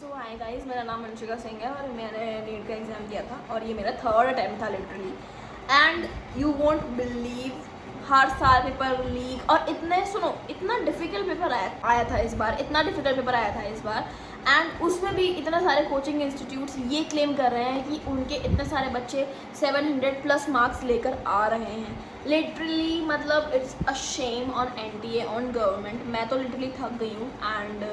सो hi guys, मेरा नाम अंशिका सिंह है और मैंने नीट का एग्ज़ाम दिया था और ये मेरा थर्ड अटैम्प्ट था literally. And you won't believe, हर साल पेपर लीक और इतना डिफ़िकल्ट पेपर आया था इस बार, इतना डिफ़िकल्ट पेपर आया था इस बार। एंड उसमें भी इतने सारे कोचिंग इंस्टीट्यूट्स ये क्लेम कर रहे हैं कि उनके इतने सारे बच्चे 700+ मार्क्स लेकर आ रहे हैं। लिटरली मतलब it's a shame on NTA, on government. मैं तो लिटरली थक गई हूँ। एंड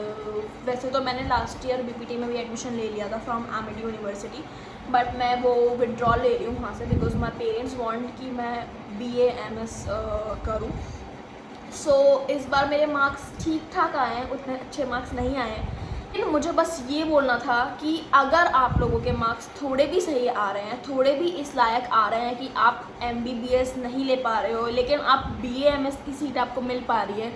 वैसे तो मैंने लास्ट ईयर BPT में भी एडमिशन ले लिया था फ्रॉम AMITI यूनिवर्सिटी, बट मैं वो विड्रॉल ले रही हूँ वहाँ से बिकॉज माई पेरेंट्स वांट कि मैं BA MS करूँ। सो इस बार मेरे मार्क्स ठीक ठाक आए हैं, उतने अच्छे मार्क्स नहीं आए हैं। लेकिन मुझे बस ये बोलना था कि अगर आप लोगों के मार्क्स थोड़े भी सही आ रहे हैं, थोड़े भी इस लायक आ रहे हैं कि आप MBBS नहीं ले पा रहे हो लेकिन आप BA MS की सीट आपको मिल पा रही है,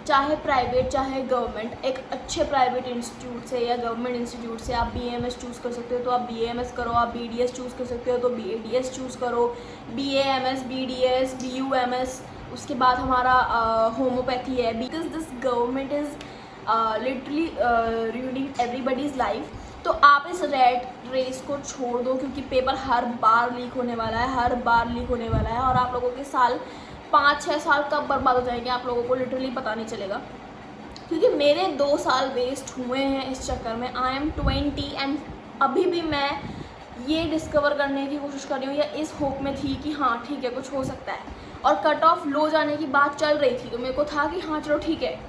चाहे प्राइवेट चाहे गवर्नमेंट, एक अच्छे प्राइवेट इंस्टीट्यूट से या गवर्नमेंट इंस्टीट्यूट से आप BA MS चूज़ कर सकते हो तो आप BA MS करो, आप BDS चूज़ कर सकते हो तो BADS चूज़ करो, BA MS BDS BU MS। उसके बाद हमारा होम्योपैथी है, because this government is literally ruining everybody's life. तो आप इस रेट रेस को छोड़ दो क्योंकि पेपर हर बार लीक होने वाला है, हर बार लीक होने वाला है और आप लोगों के साल 5-6 साल कब बर्बाद हो जाएंगे आप लोगों को लिटरली पता नहीं चलेगा। क्योंकि मेरे 2 साल वेस्ट हुए हैं इस चक्कर में। आई एम 20 एंड अभी भी मैं ये डिस्कवर करने की कोशिश कर रही हूँ या इस होप में थी कि हाँ ठीक है कुछ हो सकता है। और कट ऑफ लो जाने की बात चल रही थी तो मेरे को था कि हाँ चलो ठीक है,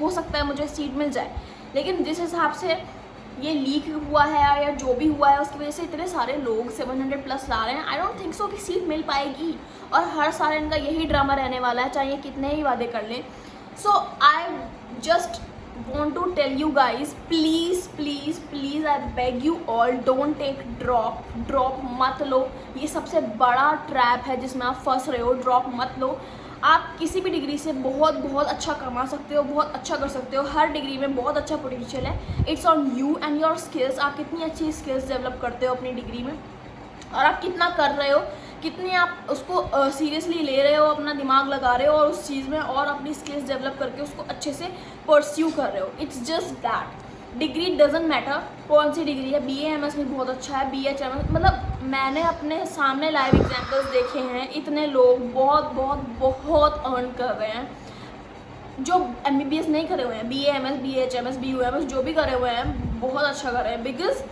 हो सकता है मुझे सीट मिल जाए। लेकिन जिस हिसाब से ये लीक हुआ है या जो भी हुआ है उसकी वजह से इतने सारे लोग 700+ ला रहे हैं, आई डोंट थिंक सो कि सीट मिल पाएगी। और हर साल इनका यही ड्रामा रहने वाला है, चाहे ये कितने ही वादे कर लें। So I just want to tell you guys, please I beg you all, don't take drop मत लो। ये सबसे बड़ा ट्रैप है जिसमें आप फंस रहे हो। ड्रॉप मत लो। आप किसी भी डिग्री से बहुत अच्छा कमा सकते हो, बहुत अच्छा कर सकते हो। हर डिग्री में बहुत अच्छा पोटेंशियल है। It's on you and your skills. आप कितनी अच्छी स्किल्स डेवलप करते हो अपनी डिग्री में और आप कितना कर रहे हो, कितनी आप उसको सीरियसली ले रहे हो, अपना दिमाग लगा रहे हो और उस चीज़ में और अपनी स्किल्स डेवलप करके उसको अच्छे से परस्यू कर रहे हो। It's just that. Degree doesn't matter कौन सी डिग्री है। BA MS भी बहुत अच्छा है, BHMS मतलब मैंने अपने सामने लाइव एग्जाम्पल्स देखे हैं। इतने लोग बहुत अर्न कर रहे हैं जो MBBS नहीं करे हुए हैं। BA MS BHMS BU MS जो भी करे हुए हैं बहुत अच्छा कर रहे हैं बिकॉज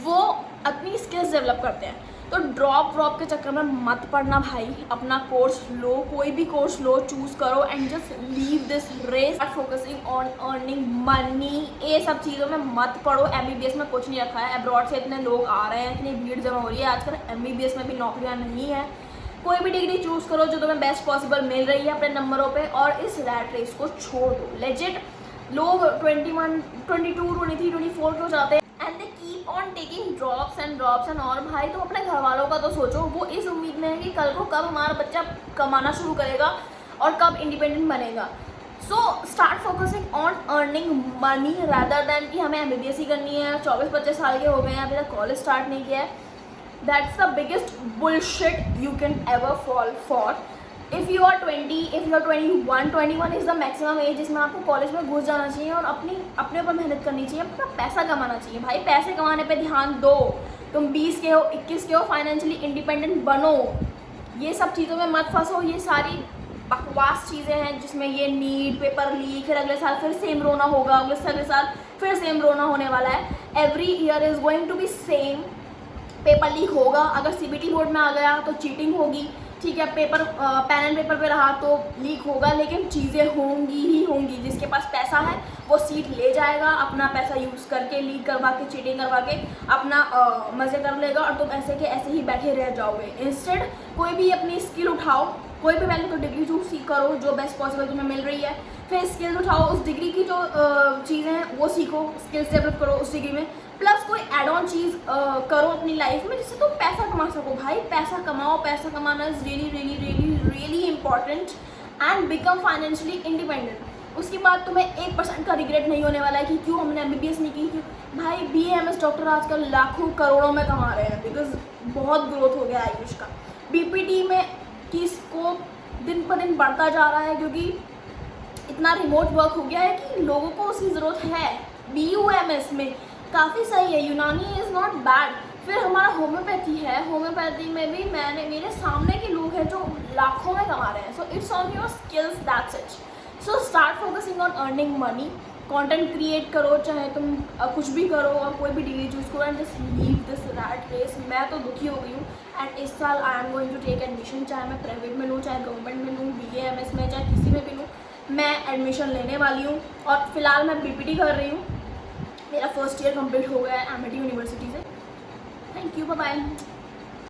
वो अपनी स्किल्स डेवलप करते हैं। तो ड्रॉप के चक्कर में मत पड़ना भाई। अपना कोर्स लो, कोई भी कोर्स लो, चूज़ करो and just leave this race, focusing on earning money. ये सब चीज़ों में मत पड़ो। MBBS में कुछ नहीं रखा है। अब्रॉड से इतने लोग आ रहे हैं, इतनी भीड़ जमा हो रही है। आजकल MBBS में भी नौकरियाँ नहीं है। कोई भी डिग्री चूज़ करो जो तुम्हें बेस्ट पॉसिबल मिल रही है अपने नंबरों पर और इस रैट रेस को छोड़ दो। लेजिट लोग 21, 22, 23, 24 क्यों जाते हैं and they keep on taking drops and और भाई तुम अपने घर वालों का तो सोचो। वो इस उम्मीद में है कि कल को कब हमारा बच्चा कमाना शुरू करेगा और कब इंडिपेंडेंट बनेगा। सो start focusing on earning money rather than कि हमें MBBS ही करनी है। 24-25 साल के हो गए हैं, अभी तक कॉलेज स्टार्ट नहीं किया है। That's the biggest bullshit you can ever fall for. If you are 20, if you are 21 is the maximum age जिसमें आपको कॉलेज में घुस जाना चाहिए और अपने ऊपर मेहनत करनी चाहिए, अपना पैसा कमाना चाहिए। भाई पैसे कमाने पे ध्यान दो। तुम 20 के हो, 21 के हो, फाइनेंशियली इंडिपेंडेंट बनो। ये सब चीज़ों में मत फंसो। ये सारी बकवास चीज़ें हैं जिसमें ये नीट पेपर लीक, फिर अगले साल फिर सेम रोना होगा, अगले साल फिर सेम रोना होने वाला है। Every year is going to be same. Paper leak होगा, अगर CBT बोर्ड में आ गया तो चीटिंग होगी, ठीक है। पेपर पेन एंड पेपर पे रहा तो लीक होगा, लेकिन चीज़ें होंगी ही होंगी। जिसके पास पैसा है वो सीट ले जाएगा, अपना पैसा यूज़ करके लीक करवा के चीटिंग करवा के अपना मज़े कर लेगा और तुम ऐसे के ऐसे ही बैठे रह जाओगे। इंस्टेड कोई भी अपनी स्किल उठाओ, कोई भी पहले तो डिग्री चूज करो जो बेस्ट पॉसिबल तुम्हें मिल रही है, फिर स्किल्स उठाओ, उस डिग्री की जो चीज़ें हैं वो सीखो, स्किल्स डेवलप करो उस डिग्री में, प्लस कोई एड ऑन चीज़ करो अपनी लाइफ में जिससे तुम पैसा कमा सको। भाई पैसा कमाओ, पैसा कमाना is really important and become financially independent. उसके बाद तुम्हें 1% का रिग्रेट नहीं होने वाला है कि क्यों हमने MBBS नहीं की। भाई BA MS डॉक्टर आजकल लाखों करोड़ों में कमा रहे हैं बिकॉज बहुत ग्रोथ हो गया आयुष का। BPT में की स्कोप दिन पर दिन बढ़ता जा रहा है क्योंकि इतना रिमोट वर्क हो गया है कि लोगों को उसकी ज़रूरत है। BUMS में काफ़ी सही है, यूनानी इज़ नॉट बैड। फिर हमारा होम्योपैथी है, होम्योपैथी में भी मेरे सामने के लोग हैं जो लाखों में कमा रहे हैं। So it's on your skills, that's it. So start focusing on earning money, content create करो, चाहे तुम कुछ भी करो और कोई भी डिग्री चूज़ करो, and just leave this rat race. मैं तो दुखी हो गई हूँ एंड इस साल I am going to take admission, चाहे मैं प्राइवेट में लूँ, चाहे गवर्नमेंट में लूँ, BAMS में, चाहे किसी में भी लूँ, मैं एडमिशन लेने वाली हूँ। और फिलहाल मैं PPT कर रही हूँ, मेरा फर्स्ट ईयर कंप्लीट हो गया है MIT यूनिवर्सिटी से। Thank you, bye bye.